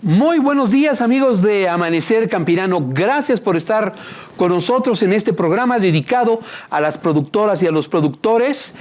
Muy buenos días, amigos de Amanecer Campirano. Gracias por estar con nosotros en este programa dedicado a las productoras y a los productores.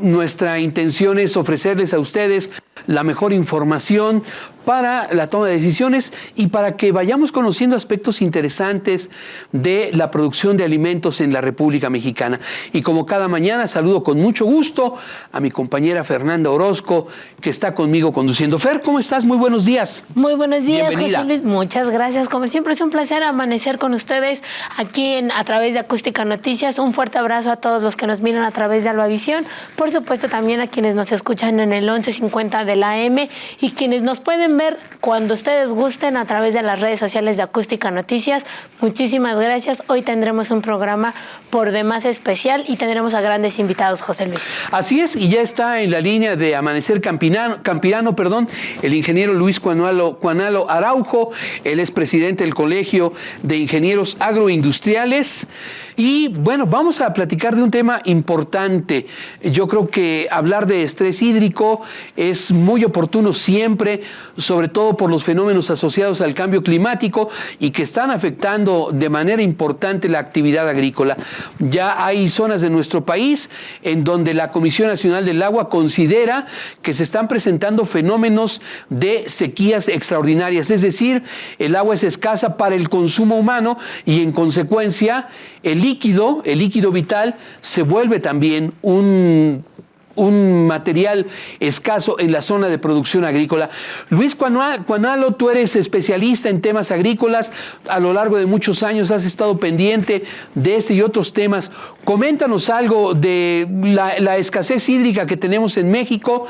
Nuestra intención es ofrecerles a ustedes la mejor información para la toma de decisiones y para que vayamos conociendo aspectos interesantes de la producción de alimentos en la República Mexicana. Y como cada mañana, saludo con mucho gusto a mi compañera Fernanda Orozco, que está conmigo conduciendo. Fer, ¿cómo estás? Muy buenos días. Muy buenos días, Bienvenida. José Luis. Muchas gracias. Como siempre, es un placer amanecer con ustedes aquí a través de Acústica Noticias. Un fuerte abrazo a todos los que nos miran a través de Albavisión. Por supuesto, también a quienes nos escuchan en el 1150 de la AM y quienes nos pueden ver cuando ustedes gusten a través de las redes sociales de Acústica Noticias. Muchísimas gracias. Hoy tendremos un programa por demás especial y tendremos a grandes invitados, José Luis. Así es, y ya está en la línea de Amanecer Campirano, el ingeniero Luis Cuanalo Araujo. Él es presidente del Colegio de Ingenieros Agroindustriales. Y bueno, vamos a platicar de un tema importante. Yo creo que hablar de estrés hídrico es muy oportuno siempre, sobre todo por los fenómenos asociados al cambio climático y que están afectando de manera importante la actividad agrícola. Ya hay zonas de nuestro país en donde la Comisión Nacional del Agua considera que se están presentando fenómenos de sequías extraordinarias, es decir, el agua es escasa para el consumo humano y en consecuencia el líquido vital se vuelve también un material escaso en la zona de producción agrícola. Luis Cuanalo, tú eres especialista en temas agrícolas, a lo largo de muchos años has estado pendiente de este y otros temas. Coméntanos algo de la escasez hídrica que tenemos en México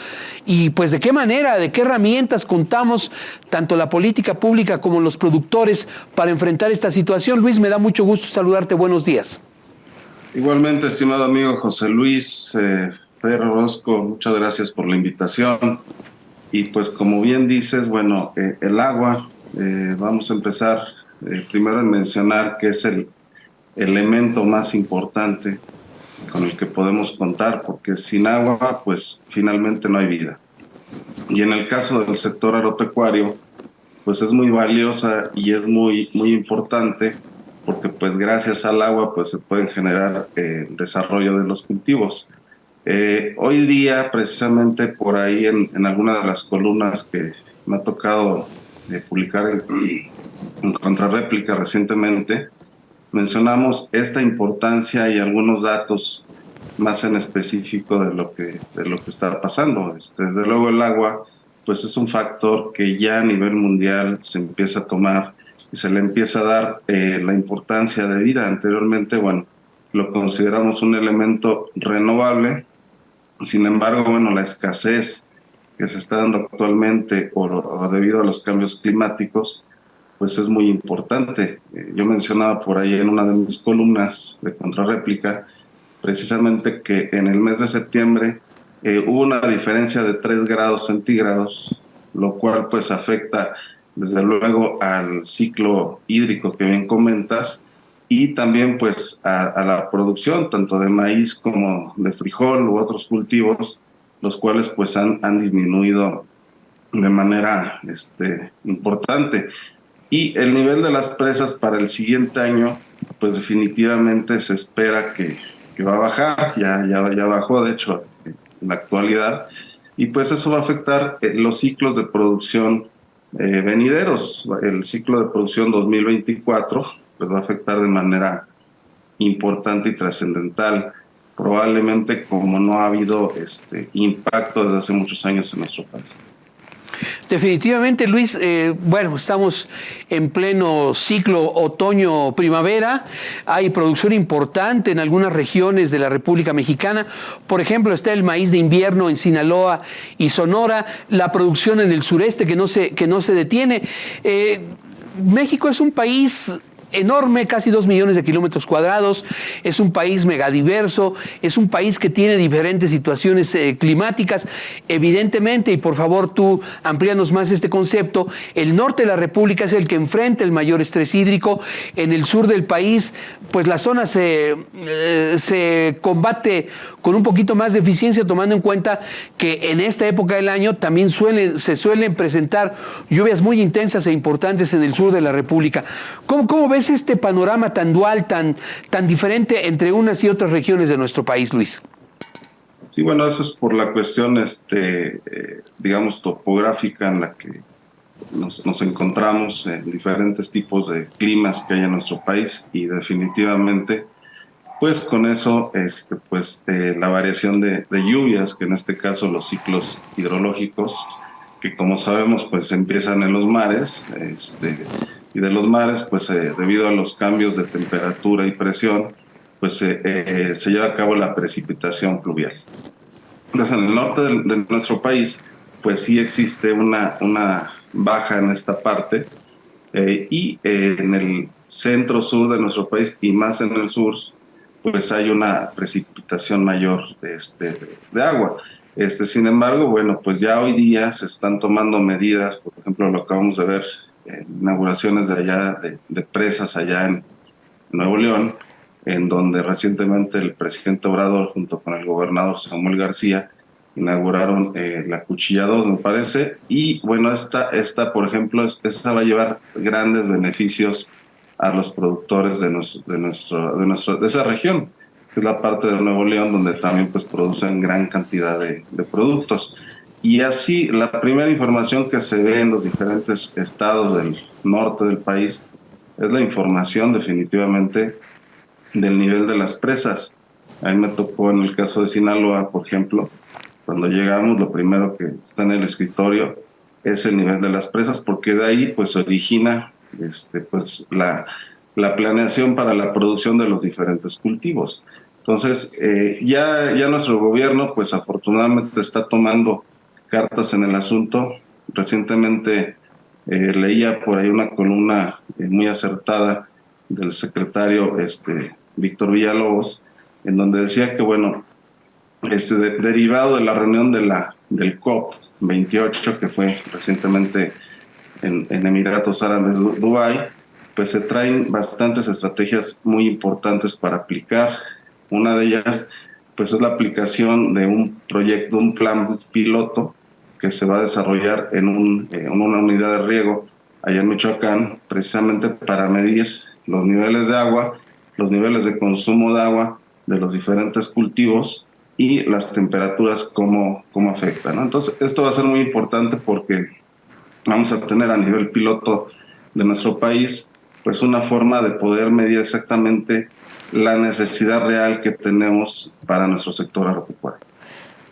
y pues de qué manera, de qué herramientas contamos tanto la política pública como los productores para enfrentar esta situación. Luis, me da mucho gusto saludarte. Buenos días. Igualmente, estimado amigo José Luis Fer Orozco, muchas gracias por la invitación. Y pues como bien dices, bueno, el agua, vamos a empezar primero en mencionar que es el elemento más importante con el que podemos contar, porque sin agua, pues finalmente no hay vida. Y en el caso del sector agropecuario, pues es muy valiosa y es muy importante, porque pues gracias al agua pues se pueden generar el desarrollo de los cultivos. Hoy día, precisamente por ahí en alguna de las columnas que me ha tocado publicar en Contrarréplica recientemente, mencionamos esta importancia y algunos datos más en específico de lo que está pasando. Desde luego el agua pues es un factor que ya a nivel mundial se empieza a tomar y se le empieza a dar la importancia de vida. Anteriormente, bueno, lo consideramos un elemento renovable. Sin embargo, bueno, la escasez que se está dando actualmente o debido a los cambios climáticos, pues es muy importante. Yo mencionaba por ahí en una de mis columnas de Contrarréplica, precisamente que en el mes de septiembre hubo una diferencia de 3 grados centígrados, lo cual pues afecta desde luego al ciclo hídrico que bien comentas, y también pues a la producción tanto de maíz como de frijol u otros cultivos, los cuales pues han disminuido de manera importante. Y el nivel de las presas para el siguiente año pues definitivamente se espera que va a bajar, ya bajó de hecho en la actualidad, y pues eso va a afectar los ciclos de producción venideros. El ciclo de producción 2024 pues va a afectar de manera importante y trascendental, probablemente como no ha habido impacto desde hace muchos años en nuestro país. Definitivamente, Luis, bueno, estamos en pleno ciclo otoño-primavera, hay producción importante en algunas regiones de la República Mexicana, por ejemplo, está el maíz de invierno en Sinaloa y Sonora, la producción en el sureste que no se detiene. México es un país enorme, casi 2 millones de kilómetros cuadrados, es un país megadiverso, es un país que tiene diferentes situaciones climáticas. Evidentemente, y por favor tú amplíanos más este concepto, el norte de la República es el que enfrenta el mayor estrés hídrico. En el sur del país, pues la zona se combate con un poquito más de eficiencia, tomando en cuenta que en esta época del año también se suelen presentar lluvias muy intensas e importantes en el sur de la República. ¿Cómo ves este panorama tan dual, tan diferente entre unas y otras regiones de nuestro país, Luis? Sí, bueno, eso es por la cuestión, digamos, topográfica en la que nos encontramos en diferentes tipos de climas que hay en nuestro país, y definitivamente pues con eso la variación de lluvias, que en este caso los ciclos hidrológicos, que como sabemos pues empiezan en los mares, y de los mares pues debido a los cambios de temperatura y presión pues se lleva a cabo la precipitación pluvial. Entonces en el norte de nuestro país pues sí existe una baja en esta parte, y en el centro sur de nuestro país y más en el sur pues hay una precipitación mayor de agua. Sin embargo, bueno, pues ya hoy día se están tomando medidas, por ejemplo, lo acabamos de ver, inauguraciones de allá, de presas allá en Nuevo León, en donde recientemente el presidente Obrador, junto con el gobernador Samuel García, inauguraron la Cuchilla 2, me parece, y bueno, esta por ejemplo, esta va a llevar grandes beneficios a los productores de esa región, que es la parte de Nuevo León, donde también pues producen gran cantidad de productos. Y así, la primera información que se ve en los diferentes estados del norte del país es la información definitivamente del nivel de las presas. A mí me tocó en el caso de Sinaloa, por ejemplo, cuando llegamos, lo primero que está en el escritorio es el nivel de las presas, porque de ahí pues se origina pues la planeación para la producción de los diferentes cultivos. Entonces, ya nuestro gobierno pues afortunadamente está tomando cartas en el asunto. Recientemente leía por ahí una columna muy acertada del secretario Víctor Villalobos, en donde decía que bueno, derivado de la reunión del COP 28 que fue recientemente en Emiratos Árabes, Dubái, pues se traen bastantes estrategias muy importantes para aplicar. Una de ellas pues es la aplicación de un proyecto, un plan piloto que se va a desarrollar en una unidad de riego allá en Michoacán, precisamente para medir los niveles de agua, los niveles de consumo de agua de los diferentes cultivos y las temperaturas cómo afectan, ¿no? Entonces esto va a ser muy importante porque vamos a tener a nivel piloto de nuestro país pues una forma de poder medir exactamente la necesidad real que tenemos para nuestro sector agropecuario.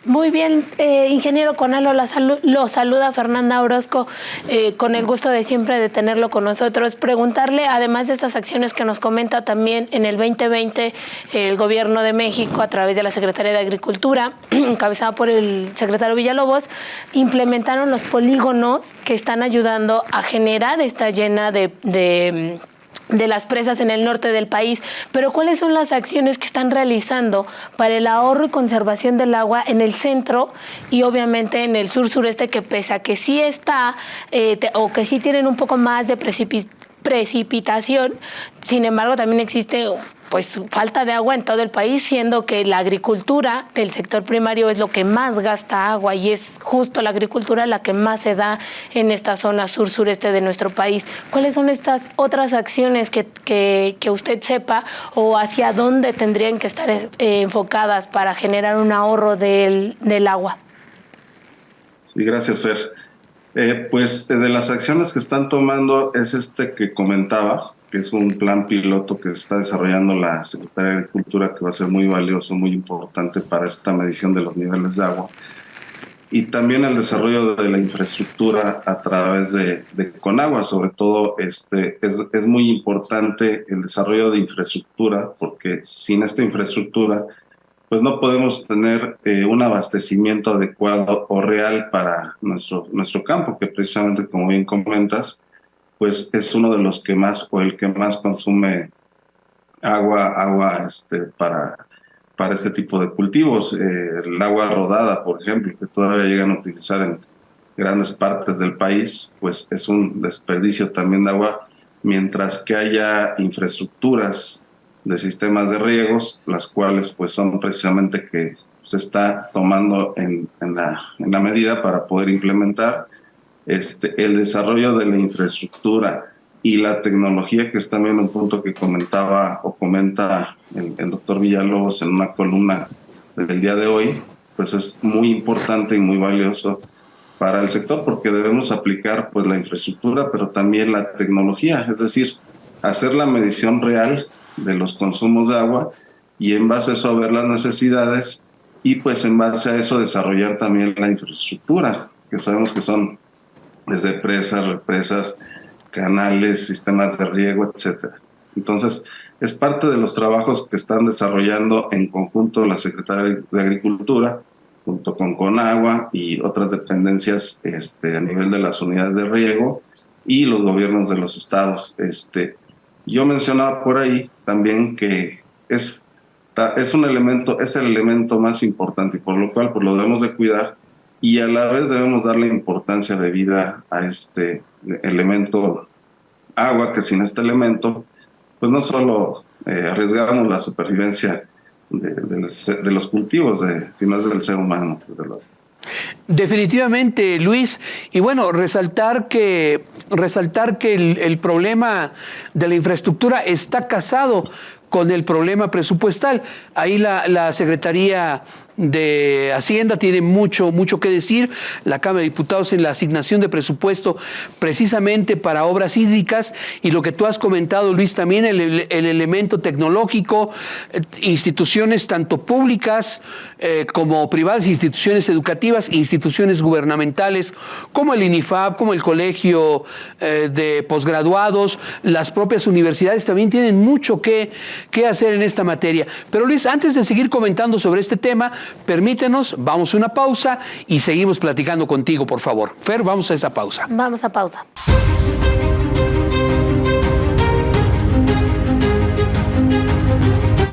Muy bien, ingeniero Conalo, lo saluda Fernanda Orozco, con el gusto de siempre de tenerlo con nosotros. Preguntarle, además de estas acciones que nos comenta también en el 2020, el Gobierno de México, a través de la Secretaría de Agricultura, encabezada por el secretario Villalobos, implementaron los polígonos que están ayudando a generar esta llena de las presas en el norte del país, pero ¿cuáles son las acciones que están realizando para el ahorro y conservación del agua en el centro y obviamente en el sur-sureste, que pese a que sí está o que sí tienen un poco más de precipitación, sin embargo también existe pues falta de agua en todo el país, siendo que la agricultura del sector primario es lo que más gasta agua y es justo la agricultura la que más se da en esta zona sur-sureste de nuestro país? ¿Cuáles son estas otras acciones que usted sepa o hacia dónde tendrían que estar enfocadas para generar un ahorro del agua? Sí, gracias, Fer. Pues de las acciones que están tomando es que comentaba, que es un plan piloto que está desarrollando la Secretaría de Agricultura, que va a ser muy valioso, muy importante para esta medición de los niveles de agua. Y también el desarrollo de la infraestructura a través de Conagua. Sobre todo es muy importante el desarrollo de infraestructura, porque sin esta infraestructura pues no podemos tener un abastecimiento adecuado o real para nuestro campo, que precisamente, como bien comentas, pues es uno de los que más, o el que más consume agua para este tipo de cultivos. El agua rodada, por ejemplo, que todavía llegan a utilizar en grandes partes del país, pues es un desperdicio también de agua, mientras que haya infraestructuras de sistemas de riegos, las cuales pues son precisamente que se está tomando en la medida para poder implementar el desarrollo de la infraestructura y la tecnología, que es también un punto que comentaba o comenta el doctor Villalobos en una columna del día de hoy, pues es muy importante y muy valioso para el sector, porque debemos aplicar pues la infraestructura, pero también la tecnología, es decir, hacer la medición real de los consumos de agua y en base a eso ver las necesidades y pues en base a eso desarrollar también la infraestructura, que sabemos que son desde presas, represas, canales, sistemas de riego, etcétera. Entonces, es parte de los trabajos que están desarrollando en conjunto la Secretaría de Agricultura, junto con Conagua y otras dependencias a nivel de las unidades de riego y los gobiernos de los estados. Yo mencionaba por ahí también que es un elemento, es el elemento más importante y por lo cual pues, lo debemos de cuidar y a la vez debemos darle importancia debida a este elemento agua, que sin este elemento pues no solo arriesgamos la supervivencia de los cultivos, sino es del ser humano, desde luego. Definitivamente, Luis. Y bueno, resaltar que el problema de la infraestructura está casado con el problema presupuestal. Ahí la Secretaría de Hacienda tiene mucho que decir, la Cámara de Diputados en la asignación de presupuesto precisamente para obras hídricas y lo que tú has comentado, Luis, también el elemento tecnológico, instituciones tanto públicas como privadas, instituciones educativas, instituciones gubernamentales como el INIFAP, como el Colegio de Posgraduados, las propias universidades también tienen mucho que hacer en esta materia. Pero Luis, antes de seguir comentando sobre este tema, permítenos, vamos a una pausa y seguimos platicando contigo, por favor. Fer, vamos a esa pausa. Vamos a pausa.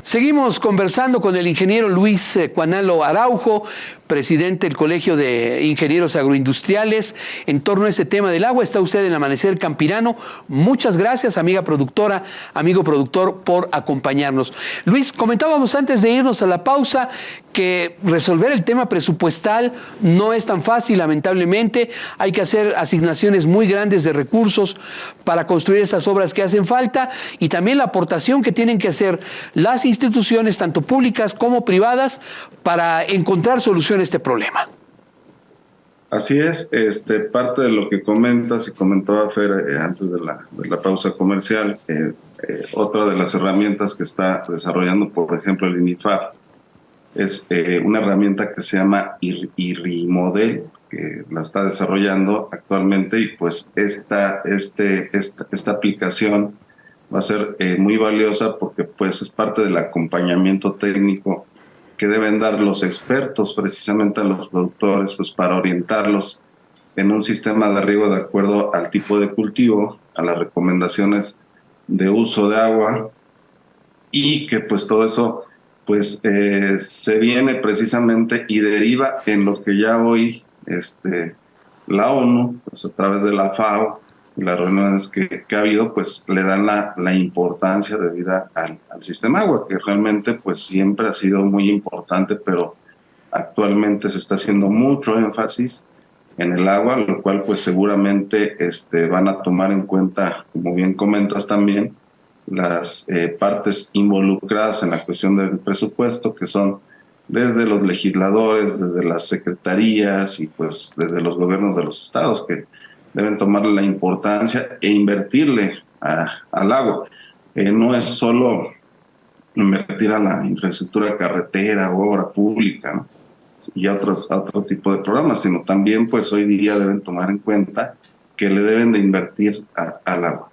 Seguimos conversando con el ingeniero Luis Cuanalo Araujo, presidente del Colegio de Ingenieros Agroindustriales, en torno a este tema del agua. Está usted en Amanecer Campirano. Muchas gracias, amiga productora, amigo productor, por acompañarnos. Luis, comentábamos antes de irnos a la pausa que resolver el tema presupuestal no es tan fácil, lamentablemente. Hay que hacer asignaciones muy grandes de recursos para construir esas obras que hacen falta y también la aportación que tienen que hacer las instituciones, tanto públicas como privadas, para encontrar solución a este problema. Así es, parte de lo que comentas y comentaba Fer antes de la pausa comercial, otra de las herramientas que está desarrollando, por ejemplo, el INIFAP, es una herramienta que se llama IRRIMODEL, que la está desarrollando actualmente y pues esta aplicación va a ser muy valiosa porque pues es parte del acompañamiento técnico que deben dar los expertos precisamente a los productores pues para orientarlos en un sistema de riego de acuerdo al tipo de cultivo, a las recomendaciones de uso de agua y que pues todo eso pues se viene precisamente y deriva en lo que ya hoy la ONU, pues a través de la FAO y las reuniones que ha habido, pues le dan la importancia debida al sistema agua, que realmente pues siempre ha sido muy importante, pero actualmente se está haciendo mucho énfasis en el agua, lo cual pues seguramente van a tomar en cuenta, como bien comentas también, las partes involucradas en la cuestión del presupuesto, que son desde los legisladores, desde las secretarías y pues desde los gobiernos de los estados, que deben tomarle la importancia e invertirle al agua. No es solo invertir a la infraestructura carretera o obra pública, ¿no? Y a otro tipo de programas, sino también pues hoy día deben tomar en cuenta que le deben de invertir al agua.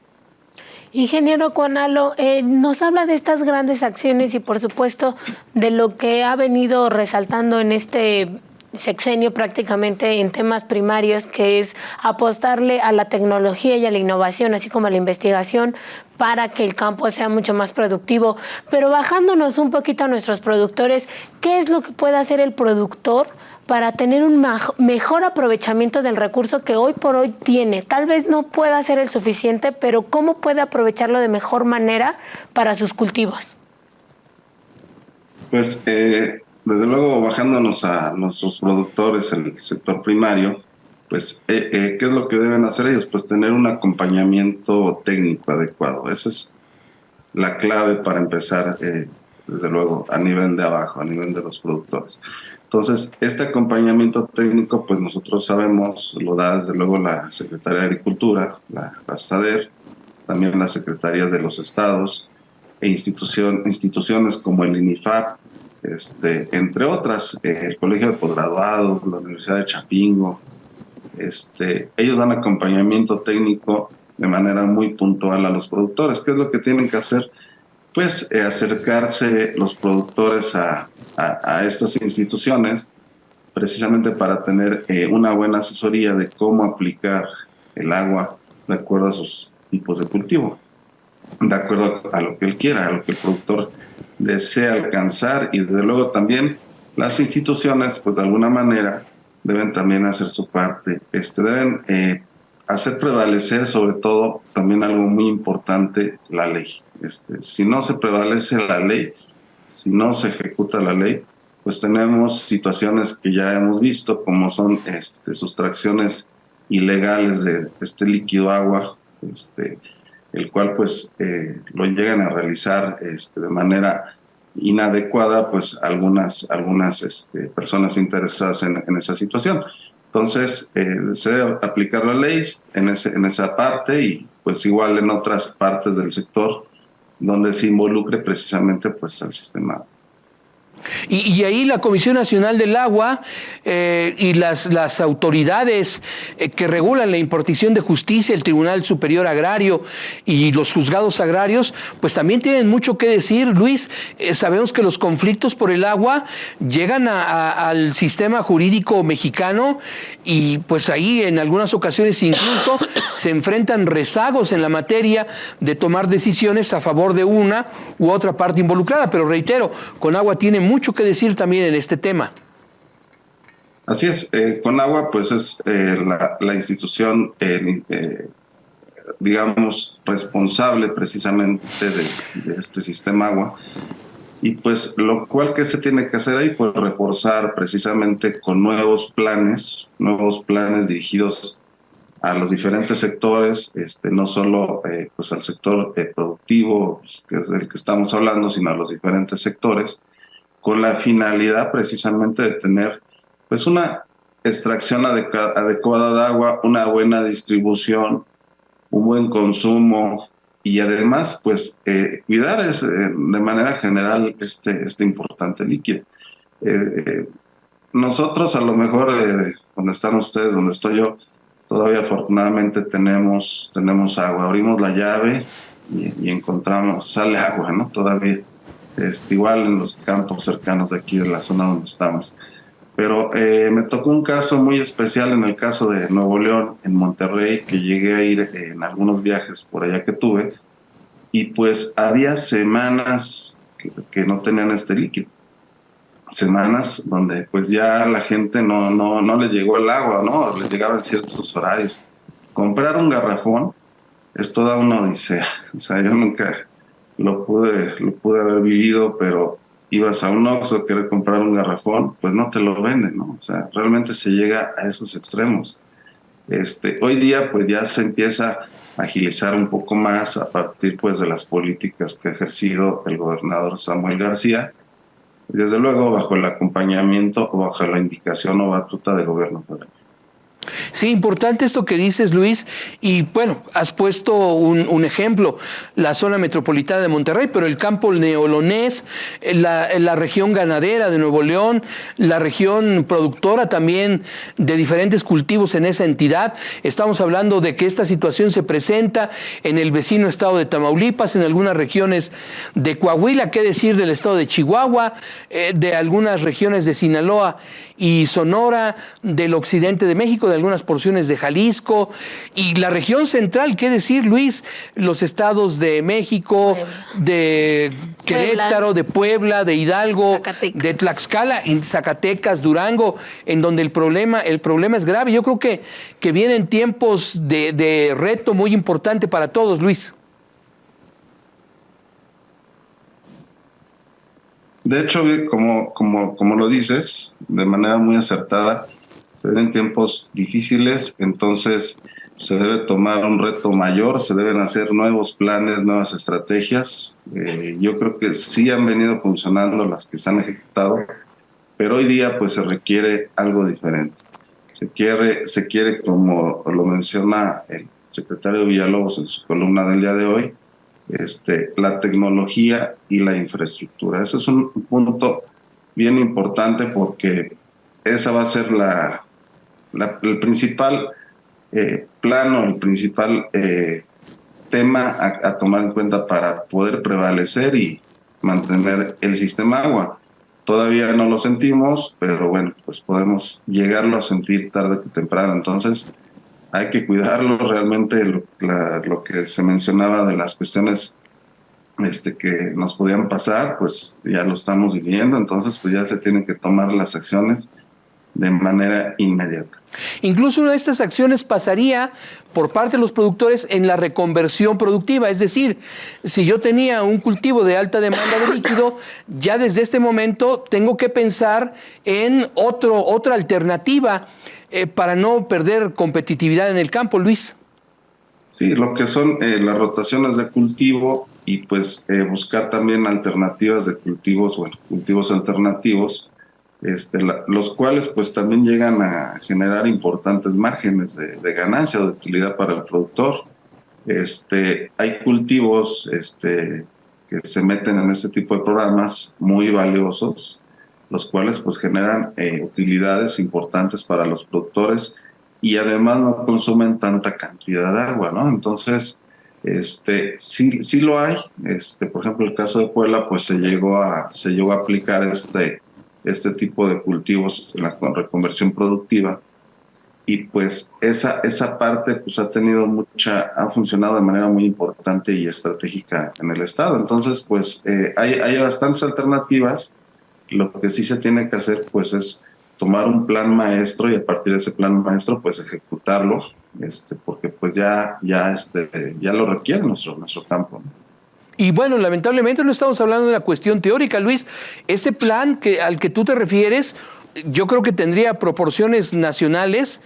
Ingeniero Cuanalo, nos habla de estas grandes acciones y por supuesto de lo que ha venido resaltando en este sexenio prácticamente en temas primarios, que es apostarle a la tecnología y a la innovación, así como a la investigación, para que el campo sea mucho más productivo. Pero bajándonos un poquito a nuestros productores, ¿qué es lo que puede hacer el productor para tener un mejor aprovechamiento del recurso que hoy por hoy tiene? Tal vez no pueda ser el suficiente, pero ¿cómo puede aprovecharlo de mejor manera para sus cultivos? Pues desde luego, bajándonos a nuestros productores, el sector primario, pues ¿qué es lo que deben hacer ellos? Pues tener un acompañamiento técnico adecuado. Esa es la clave para empezar, desde luego, a nivel de abajo, a nivel de los productores. Entonces, este acompañamiento técnico, pues nosotros sabemos, lo da desde luego la Secretaría de Agricultura, la SADER, también las secretarías de los estados e instituciones como el INIFAP, entre otras, el Colegio de Posgraduados, la Universidad de Chapingo. Ellos dan acompañamiento técnico de manera muy puntual a los productores. ¿Qué es lo que tienen que hacer? Pues acercarse los productores a estas instituciones precisamente para tener una buena asesoría de cómo aplicar el agua de acuerdo a sus tipos de cultivo, de acuerdo a lo que él quiera, a lo que el productor desea alcanzar. Y desde luego también las instituciones, pues de alguna manera, deben también hacer su parte. Deben hacer prevalecer sobre todo también algo muy importante, la ley. Si no se prevalece la ley, si no se ejecuta la ley, pues tenemos situaciones que ya hemos visto, como son sustracciones ilegales de este líquido agua, el cual pues lo llegan a realizar de manera inadecuada pues algunas personas interesadas en esa situación. Entonces se debe aplicar la ley en esa parte, y pues igual en otras partes del sector donde se involucre precisamente pues al sistema. Y ahí la Comisión Nacional del Agua y las autoridades que regulan la impartición de justicia, el Tribunal Superior Agrario y los juzgados agrarios, pues también tienen mucho que decir, Luis. Sabemos que los conflictos por el agua llegan al sistema jurídico mexicano, y pues ahí en algunas ocasiones incluso se enfrentan rezagos en la materia de tomar decisiones a favor de una u otra parte involucrada. Pero reitero, Conagua tiene mucho que decir también en este tema. Así es, Conagua pues es la institución, digamos, responsable precisamente de este sistema agua, y pues lo cual que se tiene que hacer ahí, pues reforzar precisamente con nuevos planes dirigidos a los diferentes sectores, no solo pues al sector productivo, que es del que estamos hablando, sino a los diferentes sectores, con la finalidad precisamente de tener pues una extracción adecuada de agua, una buena distribución, un buen consumo, y además pues cuidar de manera general este importante líquido. Nosotros a lo mejor donde están ustedes, donde estoy yo, todavía afortunadamente tenemos agua. Abrimos la llave y encontramos, sale agua, ¿no? Todavía. Igual en los campos cercanos de aquí de la zona donde estamos. Pero me tocó un caso muy especial en el caso de Nuevo León, en Monterrey, que llegué a ir en algunos viajes por allá que tuve, y pues había semanas que no tenían este líquido. Semanas donde pues ya la gente no le llegó el agua, ¿no? Les llegaba en ciertos horarios. Comprar un garrafón es toda una odisea. O sea, yo nunca lo pude haber vivido, pero ibas a un Oxxo a querer comprar un garrafón, pues no te lo venden, ¿no? O sea, realmente se llega a esos extremos. Hoy día pues ya se empieza a agilizar un poco más a partir pues de las políticas que ha ejercido el gobernador Samuel García, desde luego bajo el acompañamiento o bajo la indicación o batuta del gobierno federal. Sí, importante esto que dices, Luis, y bueno, has puesto un ejemplo, la zona metropolitana de Monterrey, pero el campo neolonés, la región ganadera de Nuevo León, la región productora también de diferentes cultivos en esa entidad. Estamos hablando de que esta situación se presenta en el vecino estado de Tamaulipas, en algunas regiones de Coahuila, qué decir del estado de Chihuahua, de algunas regiones de Sinaloa y Sonora, del occidente de México, de algunas porciones de Jalisco, y la región central, qué decir, Luis, los estados de México, de Querétaro, de Puebla, de Hidalgo, Zacatecas, de Tlaxcala, en Zacatecas, Durango, en donde el problema es grave. Yo creo que vienen tiempos de reto muy importante para todos, Luis. De hecho, como lo dices, de manera muy acertada, se ven tiempos difíciles, entonces se debe tomar un reto mayor, se deben hacer nuevos planes, nuevas estrategias. Yo creo que sí han venido funcionando las que se han ejecutado, pero hoy día pues se requiere algo diferente. Se quiere, como lo menciona el secretario Villalobos en su columna del día de hoy, la tecnología y la infraestructura. Ese es un punto bien importante porque esa va a ser el principal plano, el principal tema a tomar en cuenta para poder prevalecer y mantener el sistema agua. Todavía no lo sentimos, pero bueno, pues podemos llegarlo a sentir tarde que temprano. Entonces, hay que cuidarlo. Realmente lo que se mencionaba de las cuestiones que nos podían pasar, pues ya lo estamos viviendo, entonces pues ya se tienen que tomar las acciones de manera inmediata. Incluso una de estas acciones pasaría por parte de los productores en la reconversión productiva, es decir, si yo tenía un cultivo de alta demanda de líquido, ya desde este momento tengo que pensar en otra alternativa para no perder competitividad en el campo, Luis. Sí, lo que son las rotaciones de cultivo y pues buscar también alternativas de cultivos, bueno, cultivos alternativos, los cuales pues también llegan a generar importantes márgenes de ganancia o de utilidad para el productor. Hay cultivos que se meten en este tipo de programas muy valiosos, los cuales pues generan utilidades importantes para los productores y además no consumen tanta cantidad de agua, ¿no? Entonces, sí lo hay. Por ejemplo, el caso de Puebla, pues se llegó a aplicar este tipo de cultivos en la reconversión productiva y pues esa parte pues ha funcionado de manera muy importante y estratégica en el estado. Entonces, pues hay bastantes alternativas. Lo que sí se tiene que hacer pues es tomar un plan maestro y a partir de ese plan maestro pues ejecutarlo, porque pues ya lo requiere nuestro campo, ¿no? Y bueno, lamentablemente no estamos hablando de una cuestión teórica, Luis. Ese plan al que tú te refieres, yo creo que tendría proporciones nacionales.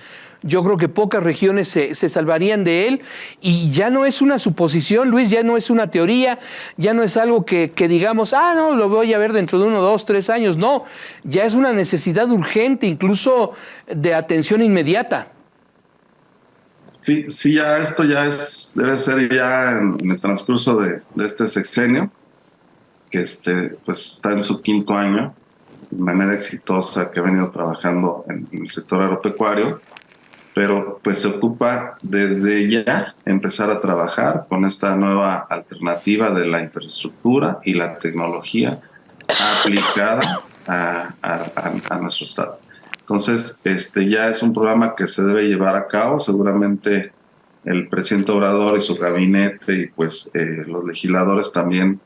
Yo creo que pocas regiones se salvarían de él y ya no es una suposición, Luis, ya no es una teoría, ya no es algo que digamos, no, lo voy a ver dentro de 1, 2, 3 años. No, ya es una necesidad urgente, incluso de atención inmediata. Sí, esto debe ser ya en el transcurso de este sexenio, que pues está en su 5º año, de manera exitosa que ha venido trabajando en el sector agropecuario, pero pues se ocupa desde ya empezar a trabajar con esta nueva alternativa de la infraestructura y la tecnología aplicada a nuestro estado. Entonces, ya es un programa que se debe llevar a cabo. Seguramente el presidente Obrador y su gabinete y pues los legisladores también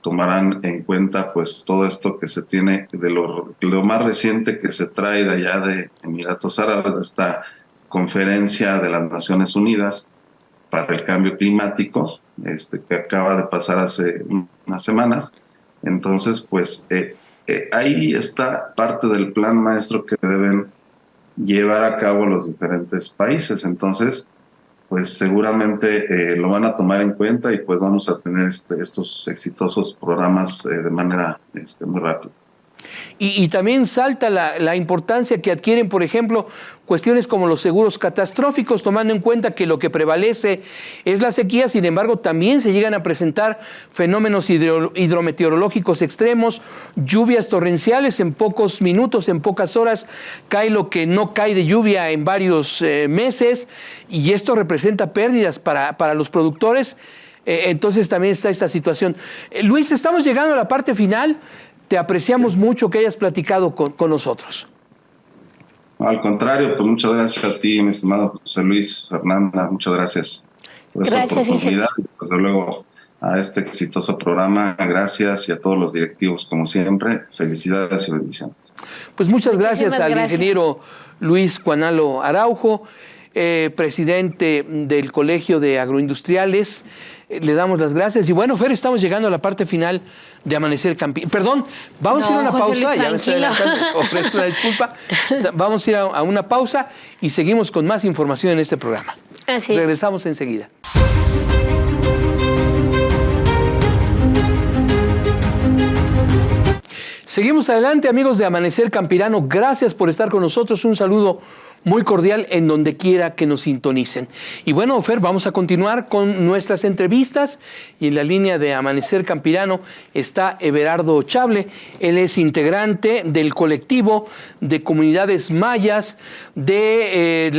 tomarán en cuenta pues todo esto que se tiene de lo más reciente que se trae de allá de Emiratos Árabes, de esta conferencia de las Naciones Unidas para el cambio climático, que acaba de pasar hace unas semanas. Entonces, pues ahí está parte del plan maestro que deben llevar a cabo los diferentes países. Entonces, pues seguramente lo van a tomar en cuenta y pues vamos a tener estos exitosos programas de manera muy rápida. y también salta la importancia que adquieren, por ejemplo, cuestiones como los seguros catastróficos, tomando en cuenta que lo que prevalece es la sequía. Sin embargo, también se llegan a presentar fenómenos hidrometeorológicos extremos, lluvias torrenciales en pocos minutos, en pocas horas, cae lo que no cae de lluvia en varios meses, y esto representa pérdidas para los productores. Entonces también está esta situación. Luis, estamos llegando a la parte final. Te apreciamos mucho que hayas platicado con nosotros. Al contrario, pues muchas gracias a ti, mi estimado José Luis, Fernanda, muchas gracias por esta oportunidad y desde luego a este exitoso programa. Gracias, y a todos los directivos, como siempre, felicidades y bendiciones. Pues muchas gracias al ingeniero Luis Cuanalo Araujo, presidente del Colegio de Agroindustriales. Le damos las gracias. Y bueno, Fer, estamos llegando a la parte final de Amanecer Campiñano. Perdón, vamos a ir a una pausa. Ya me estoy adelantando, ofrezco la disculpa. Vamos a ir a una pausa y seguimos con más información en este programa. Así. Regresamos enseguida. Seguimos adelante, amigos de Amanecer Campirano. Gracias por estar con nosotros. Un saludo muy cordial en donde quiera que nos sintonicen. Y bueno, Fer, vamos a continuar con nuestras entrevistas, y en la línea de Amanecer Campirano está Everardo Chable. Él es integrante del colectivo de comunidades mayas del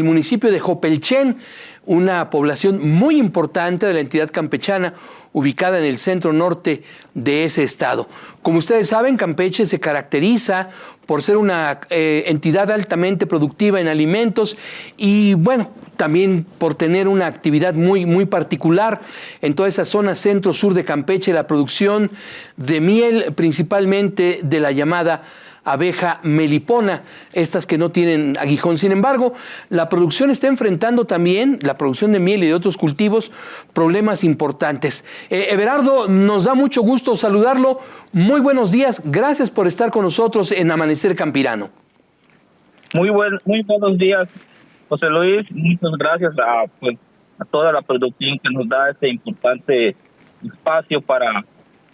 municipio de Jopelchen, una población muy importante de la entidad campechana, ubicada en el centro norte de ese estado. Como ustedes saben, Campeche se caracteriza por ser una entidad altamente productiva en alimentos y, bueno, también por tener una actividad muy particular en toda esa zona centro-sur de Campeche, la producción de miel, principalmente de la llamada abeja melipona, estas que no tienen aguijón. Sin embargo, la producción está enfrentando también, la producción de miel y de otros cultivos, problemas importantes. Everardo, nos da mucho gusto saludarlo. Muy buenos días. Gracias por estar con nosotros en Amanecer Campirano. Muy buenos días, José Luis. Muchas gracias a toda la producción que nos da este importante espacio para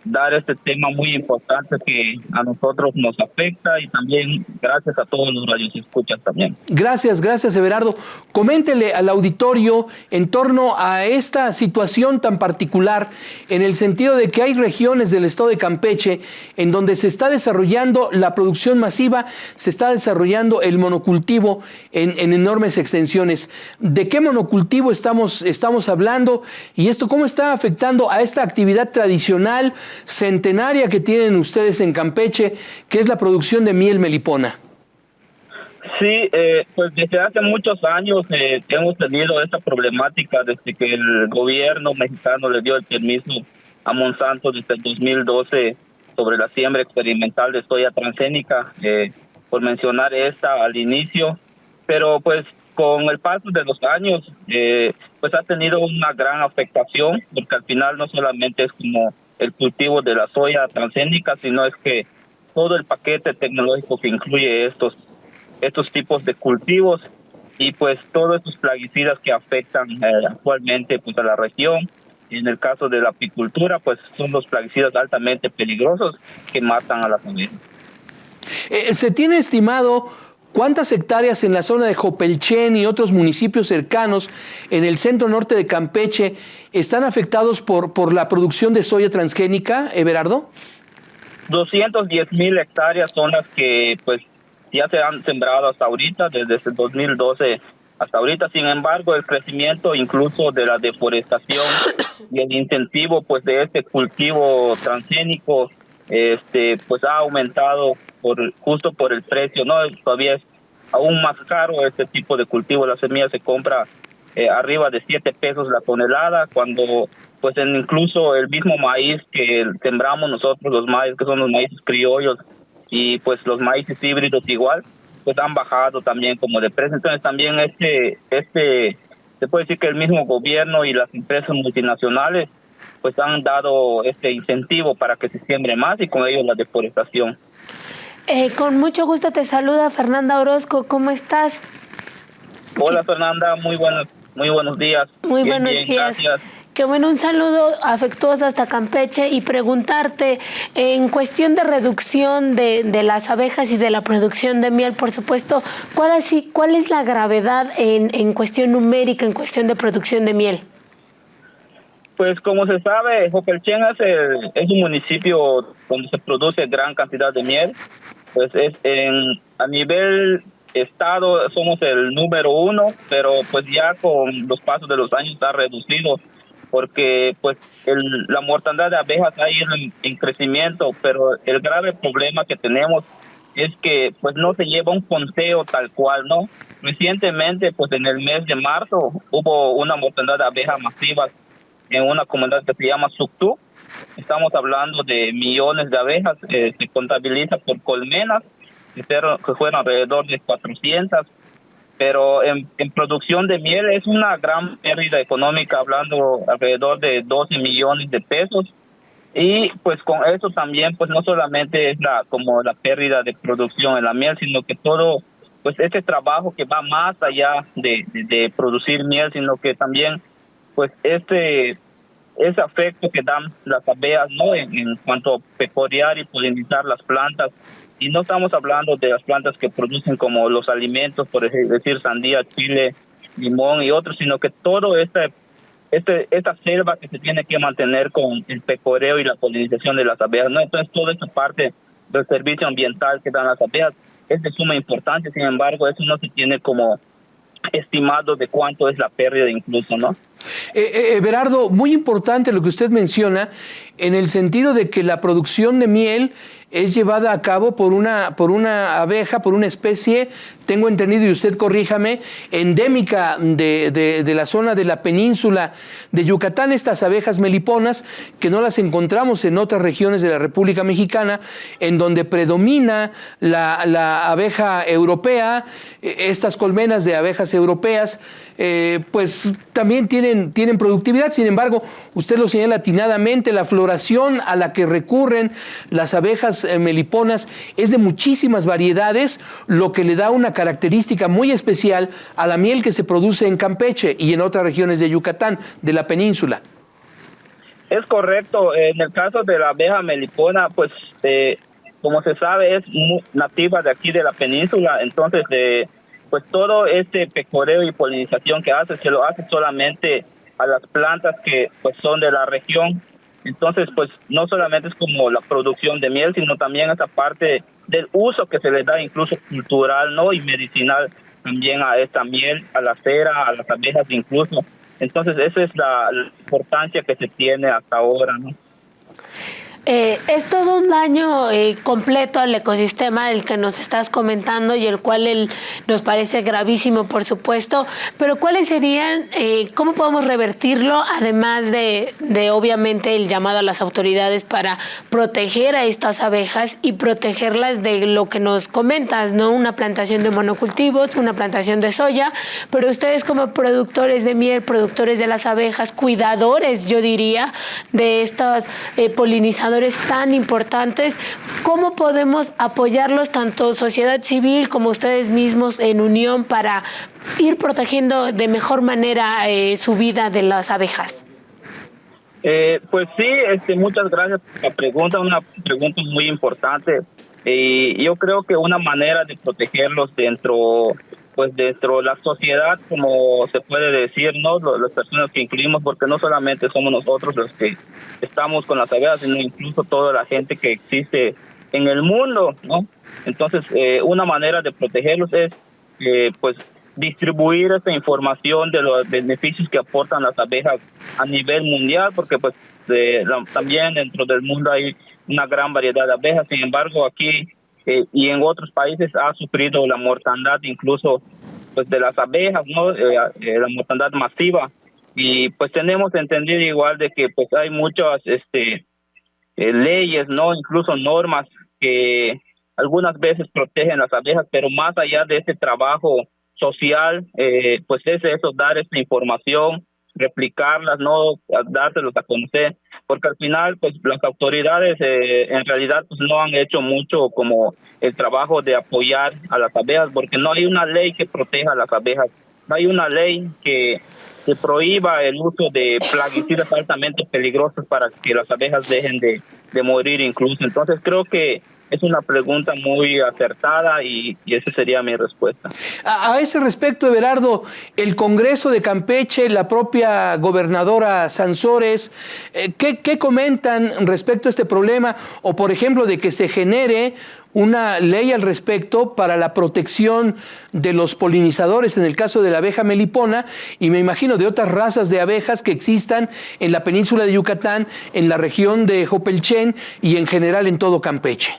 dar este tema muy importante que a nosotros nos afecta, y también gracias a todos los radioescuchas también. Gracias, Everardo. Coméntele al auditorio en torno a esta situación tan particular, en el sentido de que hay regiones del estado de Campeche en donde se está desarrollando la producción masiva, se está desarrollando el monocultivo en enormes extensiones. ¿De qué monocultivo estamos hablando? ¿Y esto cómo está afectando a esta actividad tradicional centenaria que tienen ustedes en Campeche, que es la producción de miel melipona? Sí, pues desde hace muchos años hemos tenido esta problemática desde que el gobierno mexicano le dio el permiso a Monsanto desde el 2012 sobre la siembra experimental de soya transgénica, por mencionar esta al inicio, pero pues con el paso de los años pues ha tenido una gran afectación, porque al final no solamente es como el cultivo de la soya transgénica, sino es que todo el paquete tecnológico que incluye estos tipos de cultivos, y pues todos estos plaguicidas que afectan actualmente pues a la región. En el caso de la apicultura, pues son los plaguicidas altamente peligrosos que matan a las abejas. ¿Se tiene estimado cuántas hectáreas en la zona de Jopelchen y otros municipios cercanos en el centro norte de Campeche están afectados por la producción de soya transgénica, Everardo? 210,000 hectáreas son las que pues ya se han sembrado hasta ahorita, desde el 2012 hasta ahorita. Sin embargo, el crecimiento incluso de la deforestación y el incentivo pues de este cultivo transgénico pues ha aumentado justo por el precio, ¿no? Todavía es aún más caro este tipo de cultivo. La semilla se compra arriba de 7 pesos la tonelada, cuando pues incluso el mismo maíz que sembramos nosotros, los maíz que son los maíces criollos y pues los maíces híbridos igual, pues han bajado también como de precio. Entonces también se puede decir que el mismo gobierno y las empresas multinacionales pues han dado este incentivo para que se siembre más, y con ello la deforestación. Con mucho gusto te saluda Fernanda Orozco. ¿Cómo estás? Hola Fernanda, muy buenos días. Muy buenos días. Gracias. Que bueno, un saludo afectuoso hasta Campeche y preguntarte, en cuestión de reducción de las abejas y de la producción de miel, por supuesto, ¿cuál es la gravedad en cuestión numérica, en cuestión de producción de miel? Pues como se sabe, Jopelchen es un municipio donde se produce gran cantidad de miel. Pues a nivel estado somos el número 1, pero pues ya con los pasos de los años ha reducido, porque pues la mortandad de abejas ha ido en crecimiento, pero el grave problema que tenemos es que pues no se lleva un conteo tal cual, ¿no? Recientemente, pues en el mes de marzo hubo una mortandad de abejas masivas en una comunidad que se llama Suctú. Estamos hablando de millones de abejas, se contabiliza por colmenas, que fueron alrededor de 400, pero en producción de miel es una gran pérdida económica, hablando alrededor de 12 millones de pesos. Y pues con eso también, pues no solamente es como la pérdida de producción en la miel, sino que todo, pues ese trabajo que va más allá de producir miel, sino que también pues ese afecto que dan las abejas, ¿no? En cuanto a pecorear y polinizar las plantas. Y no estamos hablando de las plantas que producen como los alimentos, por decir sandía, chile, limón y otros, sino que todo esta selva que se tiene que mantener con el pecoreo y la polinización de las abejas, ¿no? Entonces toda esa parte del servicio ambiental que dan las abejas es de suma importancia. Sin embargo, eso no se tiene como estimado de cuánto es la pérdida incluso, ¿no? Everardo, muy importante lo que usted menciona, en el sentido de que la producción de miel es llevada a cabo por una abeja, por una especie, tengo entendido, y usted corríjame, endémica de la zona de la península de Yucatán, estas abejas meliponas, que no las encontramos en otras regiones de la República Mexicana, en donde predomina la abeja europea, estas colmenas de abejas europeas, pues también tienen productividad. Sin embargo, usted lo señala atinadamente, la floración a la que recurren las abejas meliponas es de muchísimas variedades, lo que le da una característica muy especial a la miel que se produce en Campeche y en otras regiones de Yucatán, de la península. Es correcto. En el caso de la abeja melipona, pues como se sabe es nativa de aquí de la península, entonces pues todo este pecoreo y polinización que hace, se lo hace solamente a las plantas que pues son de la región. Entonces, pues no solamente es como la producción de miel, sino también esa parte del uso que se le da incluso cultural, ¿no? Y medicinal también a esta miel, a la cera, a las abejas incluso. Entonces, esa es la importancia que se tiene hasta ahora, ¿no? Es todo un daño completo al ecosistema el que nos estás comentando y el cual nos parece gravísimo, por supuesto, pero ¿cuáles serían, cómo podemos revertirlo, además de obviamente el llamado a las autoridades para proteger a estas abejas y protegerlas de lo que nos comentas, ¿no? Una plantación de monocultivos, una plantación de soya, pero ustedes como productores de miel, productores de las abejas, cuidadores, yo diría, de estos polinizadores tan importantes, ¿cómo podemos apoyarlos, tanto sociedad civil como ustedes mismos en unión, para ir protegiendo de mejor manera su vida de las abejas? Pues sí, muchas gracias por la pregunta, una pregunta muy importante. Yo creo que una manera de protegerlos dentro de la sociedad, como se puede decir, ¿no? Las personas que incluimos, porque no solamente somos nosotros los que estamos con las abejas, sino incluso toda la gente que existe en el mundo, ¿no? Entonces, una manera de protegerlos es, pues, distribuir esta información de los beneficios que aportan las abejas a nivel mundial, porque pues también dentro del mundo hay una gran variedad de abejas. Sin embargo, aquí y en otros países ha sufrido la mortandad incluso pues de las abejas, ¿no? La mortandad masiva. Y pues tenemos entendido igual de que pues hay muchas leyes, ¿no? Incluso normas que algunas veces protegen las abejas, pero más allá de ese trabajo social, pues es eso, dar esta información, replicarlas, no dárselos a conocer, porque al final pues las autoridades en realidad pues no han hecho mucho como el trabajo de apoyar a las abejas, porque no hay una ley que proteja a las abejas, no hay una ley que se prohíba el uso de plaguicidas altamente peligrosos para que las abejas dejen de morir incluso. Entonces creo que es una pregunta muy acertada y esa sería mi respuesta. A ese respecto, Everardo, el Congreso de Campeche, la propia gobernadora Sansores, ¿qué comentan respecto a este problema? O, por ejemplo, de que se genere una ley al respecto para la protección de los polinizadores en el caso de la abeja melipona y me imagino de otras razas de abejas que existan en la península de Yucatán, en la región de Jopelchen y en general en todo Campeche.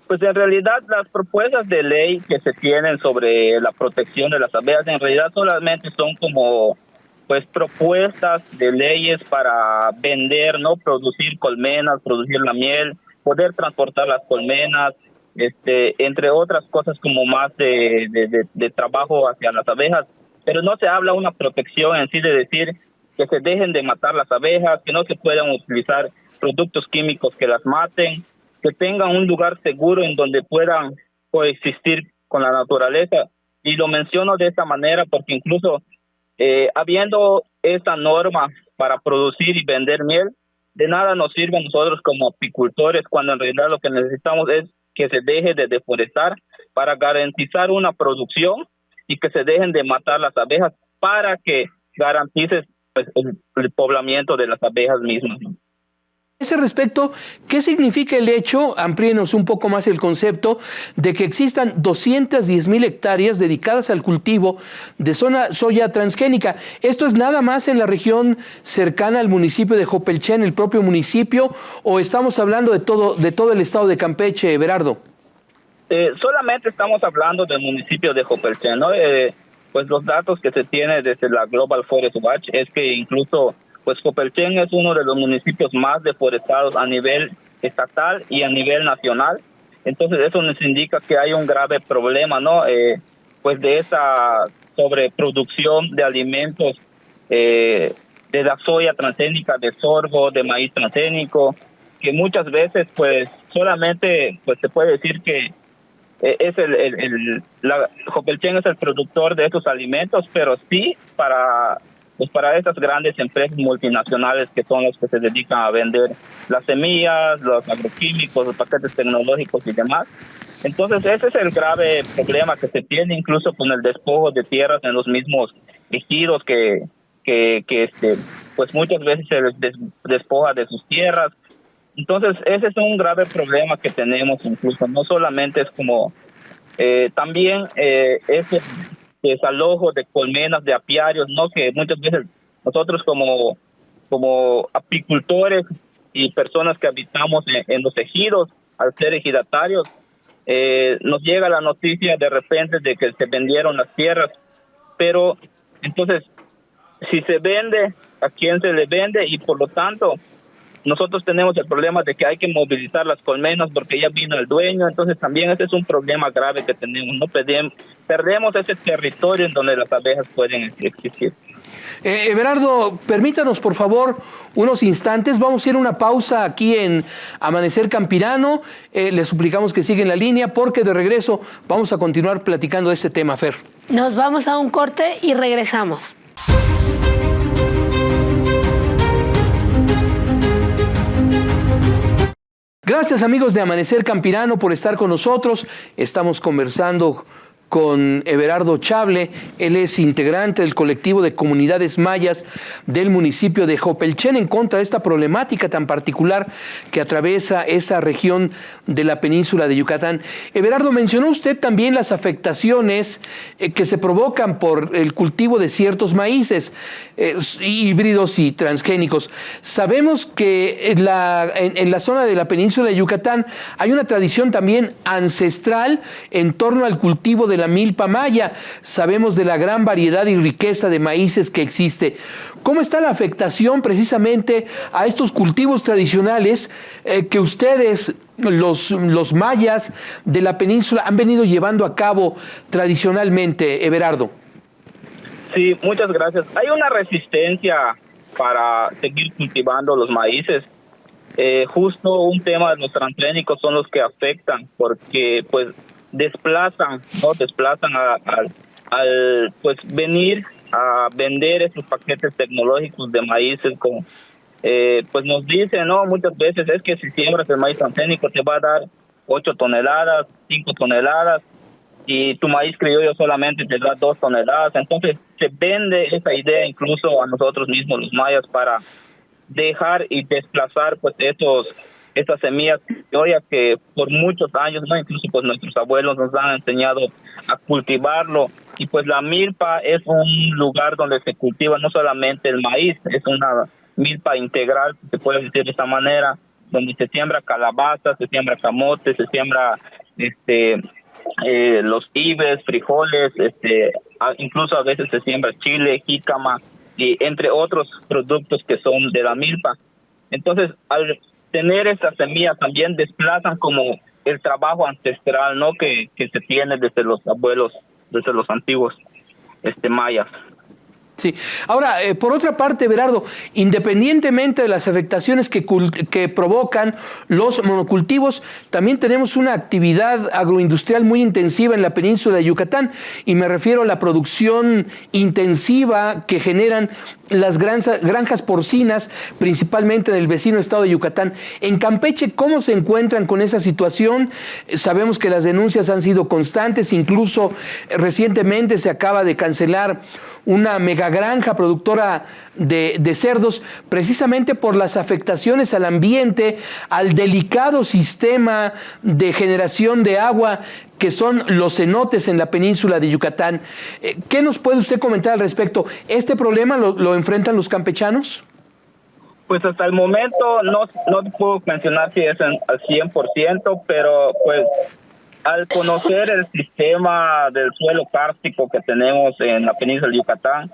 Pues en realidad las propuestas de ley que se tienen sobre la protección de las abejas en realidad solamente son como pues propuestas de leyes para vender, no producir colmenas, producir la miel, poder transportar las colmenas, entre otras cosas como más de trabajo hacia las abejas, pero no se habla una protección en sí de decir que se dejen de matar las abejas, que no se puedan utilizar productos químicos que las maten, que tengan un lugar seguro en donde puedan coexistir con la naturaleza. Y lo menciono de esta manera porque incluso habiendo esta norma para producir y vender miel, de nada nos sirve a nosotros como apicultores cuando en realidad lo que necesitamos es que se deje de deforestar para garantizar una producción y que se dejen de matar las abejas para que garantice pues, el poblamiento de las abejas mismas. A ese respecto, ¿qué significa el hecho, amplíenos un poco más el concepto, de que existan 210,000 hectáreas dedicadas al cultivo de soya transgénica? ¿Esto es nada más en la región cercana al municipio de Jopelchen, el propio municipio, o estamos hablando de todo el estado de Campeche, Everardo? Solamente estamos hablando del municipio de Jopelchen, ¿no? Pues los datos que se tiene desde la Global Forest Watch es que incluso pues Jopelchen es uno de los municipios más deforestados a nivel estatal y a nivel nacional. Entonces eso nos indica que hay un grave problema, ¿no? Pues de esa sobreproducción de alimentos, de la soya transgénica, de sorgo, de maíz transgénico, que muchas veces pues solamente pues se puede decir que es Jopelchen es el productor de estos alimentos, pero sí para estas grandes empresas multinacionales que son los que se dedican a vender las semillas, los agroquímicos, los paquetes tecnológicos y demás. Entonces ese es el grave problema que se tiene incluso con el despojo de tierras en los mismos ejidos que pues muchas veces se les despoja de sus tierras. Entonces ese es un grave problema que tenemos incluso, no solamente es como también ese desalojo de colmenas, de apiarios, no, que muchas veces nosotros como apicultores y personas que habitamos en los ejidos, al ser ejidatarios, nos llega la noticia de repente de que se vendieron las tierras, pero entonces si se vende, ¿a quién se le vende? Y por lo tanto nosotros tenemos el problema de que hay que movilizar las colmenas porque ya vino el dueño, entonces también ese es un problema grave que tenemos, no perdemos ese territorio en donde las abejas pueden existir. Everardo, permítanos por favor unos instantes, vamos a ir a una pausa aquí en Amanecer Campirano, le suplicamos que siga en la línea porque de regreso vamos a continuar platicando de este tema, Fer. Nos vamos a un corte y regresamos. Gracias amigos de Amanecer Campirano por estar con nosotros. Estamos conversando con Everardo Chable, él es integrante del colectivo de comunidades mayas del municipio de Jopelchen en contra de esta problemática tan particular que atraviesa esa región de la península de Yucatán. Everardo, mencionó usted también las afectaciones que se provocan por el cultivo de ciertos maíces híbridos y transgénicos. Sabemos que en la zona de la península de Yucatán hay una tradición también ancestral en torno al cultivo de la milpa maya. Sabemos de la gran variedad y riqueza de maíces que existe. ¿Cómo está la afectación precisamente a estos cultivos tradicionales que ustedes, los mayas de la península, han venido llevando a cabo tradicionalmente, Everardo? Sí, muchas gracias. Hay una resistencia para seguir cultivando los maíces. Justo un tema de los transgénicos son los que afectan porque pues desplazan al pues venir a vender esos paquetes tecnológicos de maíces con pues nos dicen, no, muchas veces es que si siembras el maíz transgénico te va a dar 8 toneladas, 5 toneladas, y tu maíz criollo solamente te da 2 toneladas. Entonces se vende esa idea incluso a nosotros mismos los mayas para dejar y desplazar pues estas semillas criollas que por muchos años, no, incluso pues nuestros abuelos nos han enseñado a cultivarlo. Y pues la milpa es un lugar donde se cultiva no solamente el maíz, es una milpa integral, se puede decir de esta manera, donde se siembra calabaza, se siembra camote, se siembra los ibes, frijoles, incluso a veces se siembra chile, jícama, y entre otros productos que son de la milpa. Entonces, al tener estas semillas también desplazan como el trabajo ancestral, ¿no? Que se tiene desde los abuelos, desde los antiguos mayas. Sí. Ahora, por otra parte, Everardo, independientemente de las afectaciones que provocan los monocultivos, también tenemos una actividad agroindustrial muy intensiva en la península de Yucatán, y me refiero a la producción intensiva que generan las granjas porcinas, principalmente del vecino estado de Yucatán. En Campeche, ¿cómo se encuentran con esa situación? Sabemos que las denuncias han sido constantes, incluso recientemente se acaba de cancelar una megagranja productora de cerdos, precisamente por las afectaciones al ambiente, al delicado sistema de generación de agua que son los cenotes en la península de Yucatán. ¿Qué nos puede usted comentar al respecto? ¿Este problema lo enfrentan los campechanos? Pues hasta el momento no puedo mencionar si es al 100%, pero pues al conocer el sistema del suelo kárstico que tenemos en la península de Yucatán,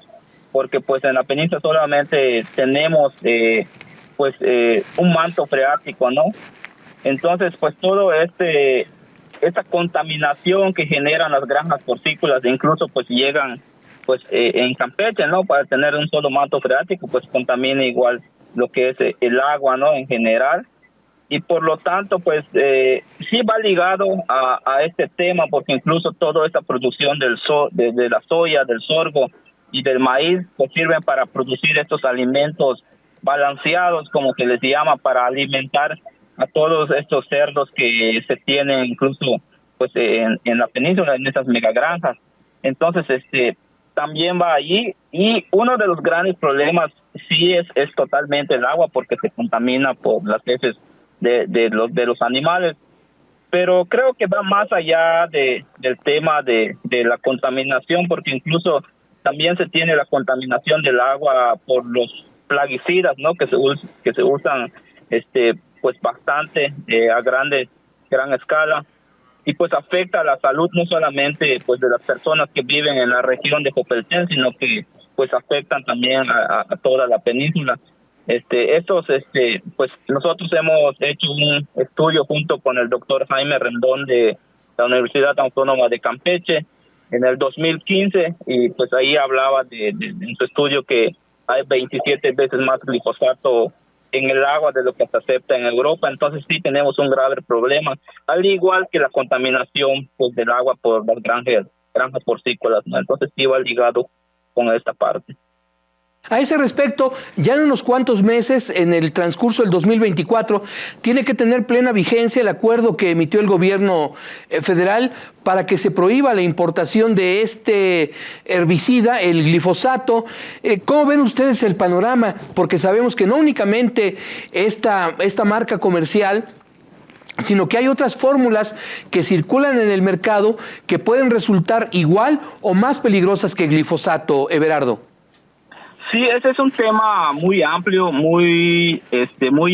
porque pues en la península solamente tenemos un manto freático, ¿no? Entonces pues todo esta contaminación que generan las granjas porcícolas, incluso pues llegan pues en Campeche, ¿no? Para tener un solo manto freático, pues contamina igual lo que es el agua, ¿no? En general. Y por lo tanto, pues sí va ligado a este tema, porque incluso toda esta producción de la soya, del sorgo y del maíz, pues sirven para producir estos alimentos balanceados, como se les llama, para alimentar a todos estos cerdos que se tienen incluso pues en la península, en esas megagranjas. Entonces, también va allí, y uno de los grandes problemas sí es totalmente el agua, porque se contamina por las heces de los animales, pero creo que va más allá del tema de la contaminación, porque incluso también se tiene la contaminación del agua por los plaguicidas, ¿no? Que se usan pues bastante a gran escala, y pues afecta a la salud no solamente pues de las personas que viven en la región de Jopelchen, sino que pues afectan también a toda la península. Pues nosotros hemos hecho un estudio junto con el doctor Jaime Rendón de la Universidad Autónoma de Campeche en el 2015, y pues ahí hablaba en su estudio que hay 27 veces más glifosato en el agua de lo que se acepta en Europa. Entonces sí tenemos un grave problema, al igual que la contaminación pues del agua por las granjas porcícolas, ¿no? Entonces sí va ligado con esta parte. A ese respecto, ya en unos cuantos meses, en el transcurso del 2024, tiene que tener plena vigencia el acuerdo que emitió el gobierno federal para que se prohíba la importación de este herbicida, el glifosato. ¿Cómo ven ustedes el panorama? Porque sabemos que no únicamente esta marca comercial, sino que hay otras fórmulas que circulan en el mercado que pueden resultar igual o más peligrosas que el glifosato, Everardo. Sí, ese es un tema muy amplio, muy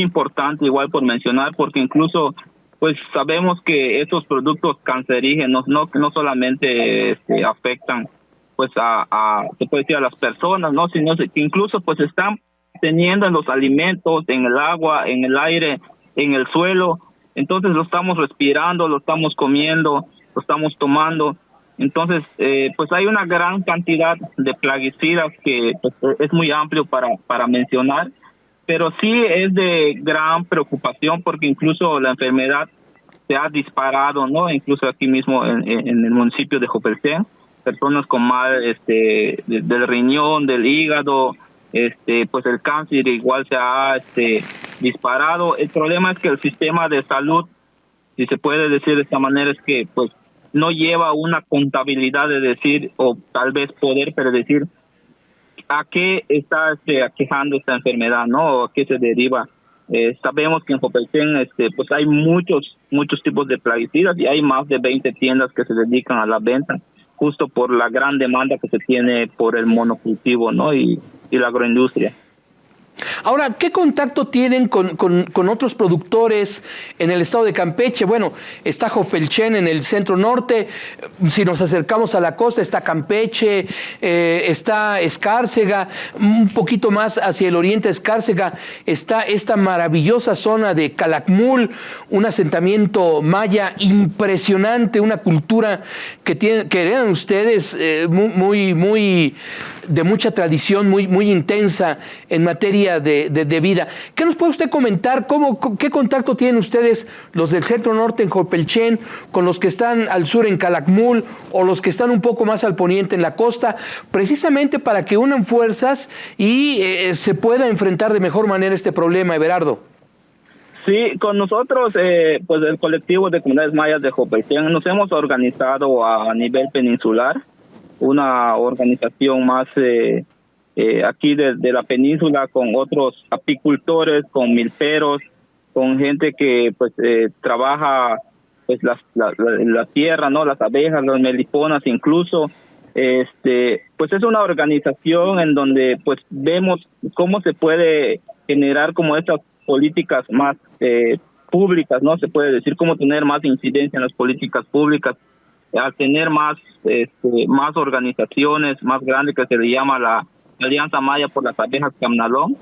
importante, igual por mencionar, porque incluso pues sabemos que estos productos cancerígenos no solamente afectan pues se puede decir a las personas, no, sino que incluso pues están teniendo en los alimentos, en el agua, en el aire, en el suelo. Entonces lo estamos respirando, lo estamos comiendo, lo estamos tomando. Entonces, pues hay una gran cantidad de plaguicidas que pues, es muy amplio para mencionar, pero sí es de gran preocupación, porque incluso la enfermedad se ha disparado, ¿no? Incluso aquí mismo en el municipio de Jopelchen. personas con mal del riñón, del hígado, pues el cáncer igual se ha disparado. El problema es que el sistema de salud, si se puede decir de esta manera, es que pues no lleva una contabilidad de decir, o tal vez poder predecir a qué está aquejando esta enfermedad, ¿no? O a qué se deriva. Sabemos que en Jopelchen pues hay muchos tipos de plaguicidas y hay más de 20 tiendas que se dedican a la venta, justo por la gran demanda que se tiene por el monocultivo, ¿no? Y la agroindustria. Ahora, ¿qué contacto tienen con otros productores en el estado de Campeche? Bueno, está Jopelchen en el centro norte, si nos acercamos a la costa está Campeche, está Escárcega, un poquito más hacia el oriente de Escárcega está esta maravillosa zona de Calakmul, un asentamiento maya impresionante, una cultura que heredan ustedes muy de mucha tradición, muy intensa en materia de vida. ¿Qué nos puede usted comentar? ¿Qué contacto tienen ustedes, los del centro norte en Jopelchen, con los que están al sur en Calakmul o los que están un poco más al poniente en la costa, precisamente para que unan fuerzas y se pueda enfrentar de mejor manera este problema, Everardo? Sí, con nosotros, pues el colectivo de comunidades mayas de Jopelchen, nos hemos organizado a nivel peninsular, una organización más aquí de la península, con otros apicultores, con milperos, con gente que pues trabaja pues la tierra, ¿no? Las abejas, las meliponas incluso. Pues es una organización en donde pues vemos cómo se puede generar como estas políticas más públicas, ¿no? Se puede decir cómo tener más incidencia en las políticas públicas, al tener más organizaciones más grandes, que se le llama la Alianza Maya por las Abejas Camnalón.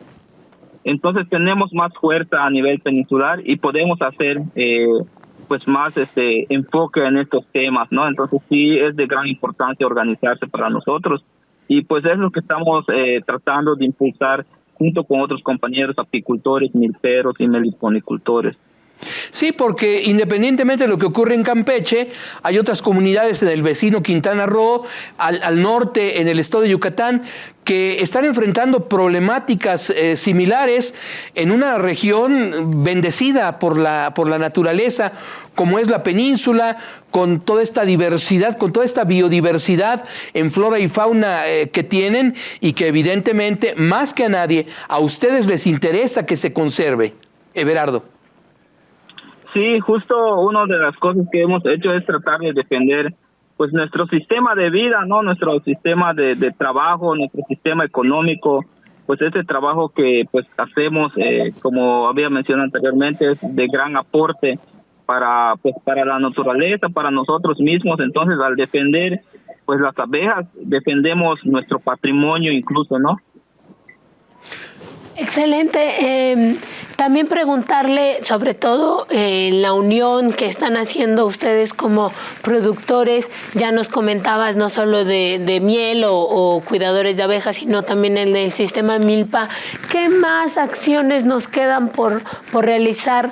Entonces tenemos más fuerza a nivel peninsular y podemos hacer pues más enfoque en estos temas, ¿no? Entonces sí es de gran importancia organizarse para nosotros y pues es lo que estamos tratando de impulsar junto con otros compañeros apicultores, milperos y meliponicultores. Sí, porque independientemente de lo que ocurre en Campeche, hay otras comunidades en el vecino Quintana Roo, al norte, en el estado de Yucatán, que están enfrentando problemáticas similares en una región bendecida por la naturaleza, como es la península, con toda esta diversidad, con toda esta biodiversidad en flora y fauna que tienen y que evidentemente, más que a nadie, a ustedes les interesa que se conserve. Everardo. Sí, justo una de las cosas que hemos hecho es tratar de defender pues nuestro sistema de vida, ¿no? Nuestro sistema de trabajo, nuestro sistema económico, pues ese trabajo que pues hacemos, como había mencionado anteriormente, es de gran aporte para la naturaleza, para nosotros mismos. Entonces, al defender pues las abejas, defendemos nuestro patrimonio incluso, ¿no? Excelente. También preguntarle sobre todo la unión que están haciendo ustedes como productores. Ya nos comentabas no solo de miel o cuidadores de abejas, sino también el del sistema Milpa. ¿Qué más acciones nos quedan por realizar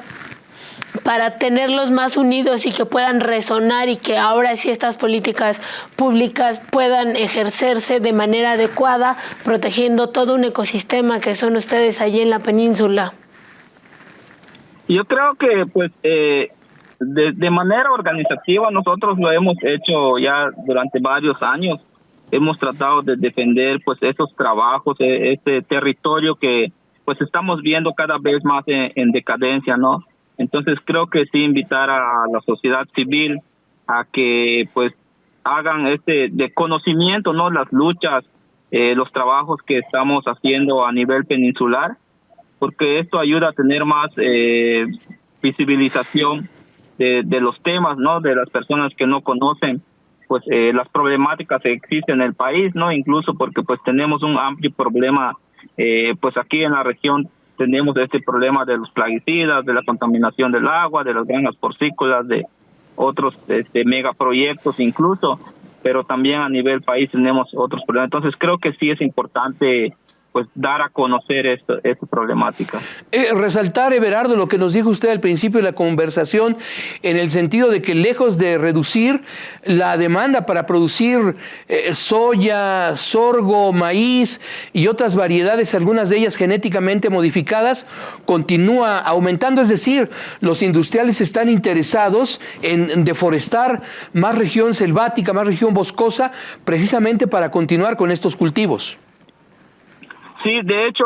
para tenerlos más unidos y que puedan resonar y que ahora sí estas políticas públicas puedan ejercerse de manera adecuada, protegiendo todo un ecosistema que son ustedes allí en la península? Yo creo que pues de manera organizativa nosotros lo hemos hecho ya durante varios años. Hemos tratado de defender pues esos trabajos, este territorio que pues estamos viendo cada vez más en decadencia, ¿no? Entonces creo que sí invitar a la sociedad civil a que pues hagan de conocimiento, ¿no? Las luchas, los trabajos que estamos haciendo a nivel peninsular, porque esto ayuda a tener más visibilización de los temas, ¿no? De las personas que no conocen pues las problemáticas que existen en el país, ¿no? Incluso porque pues tenemos un amplio problema pues aquí en la región. Tenemos este problema de los plaguicidas, de la contaminación del agua, de las granjas porcícolas, de otros megaproyectos incluso, pero también a nivel país tenemos otros problemas. Entonces creo que sí es importante pues dar a conocer esta problemática. Resaltar, Everardo, lo que nos dijo usted al principio de la conversación, en el sentido de que lejos de reducir la demanda para producir soya, sorgo, maíz y otras variedades, algunas de ellas genéticamente modificadas, continúa aumentando. Es decir, los industriales están interesados en deforestar más región selvática, más región boscosa, precisamente para continuar con estos cultivos. Sí, de hecho,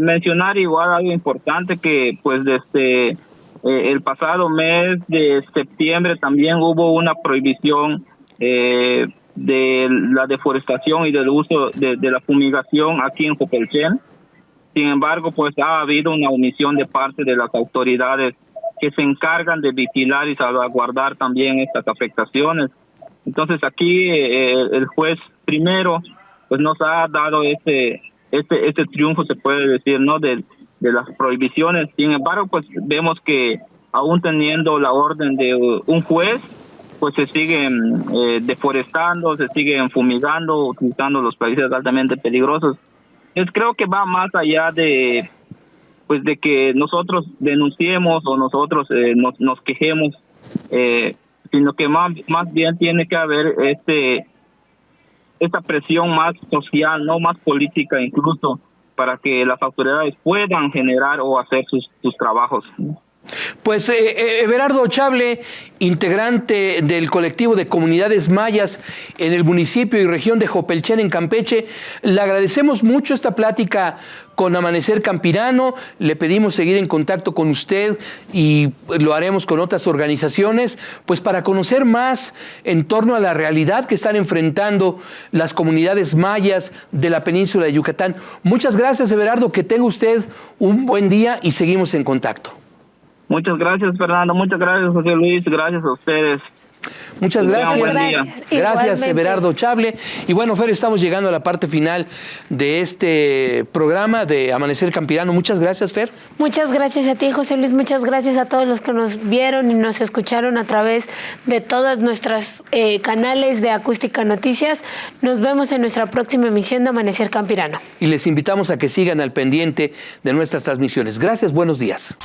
mencionar igual algo importante que pues desde el pasado mes de septiembre también hubo una prohibición de la deforestación y del uso de la fumigación aquí en Jopelchen. Sin embargo, pues ha habido una omisión de parte de las autoridades que se encargan de vigilar y salvaguardar también estas afectaciones. Entonces aquí el juez primero pues nos ha dado este triunfo, se puede decir, ¿no? De las prohibiciones. Sin embargo, pues vemos que aún teniendo la orden de un juez, pues se siguen deforestando, se siguen fumigando, utilizando los plaguicidas altamente peligrosos. Creo que va más allá de pues de que nosotros denunciemos o nosotros nos quejemos, sino que más bien tiene que haber esta presión más social, no más política incluso, para que las autoridades puedan generar o hacer sus trabajos. Pues Everardo Chable, integrante del colectivo de comunidades mayas en el municipio y región de Jopelchen en Campeche, le agradecemos mucho esta plática con Amanecer Campirano. Le pedimos seguir en contacto con usted y lo haremos con otras organizaciones, pues para conocer más en torno a la realidad que están enfrentando las comunidades mayas de la península de Yucatán. Muchas gracias, Everardo, que tenga usted un buen día y seguimos en contacto. Muchas gracias, Fernando. Muchas gracias, José Luis. Gracias a ustedes. Muchas gracias. Gracias, Everardo Chable. Y bueno, Fer, estamos llegando a la parte final de este programa de Amanecer Campirano. Muchas gracias, Fer. Muchas gracias a ti, José Luis. Muchas gracias a todos los que nos vieron y nos escucharon a través de todas nuestras canales de Acústica Noticias. Nos vemos en nuestra próxima emisión de Amanecer Campirano. Y les invitamos a que sigan al pendiente de nuestras transmisiones. Gracias, buenos días.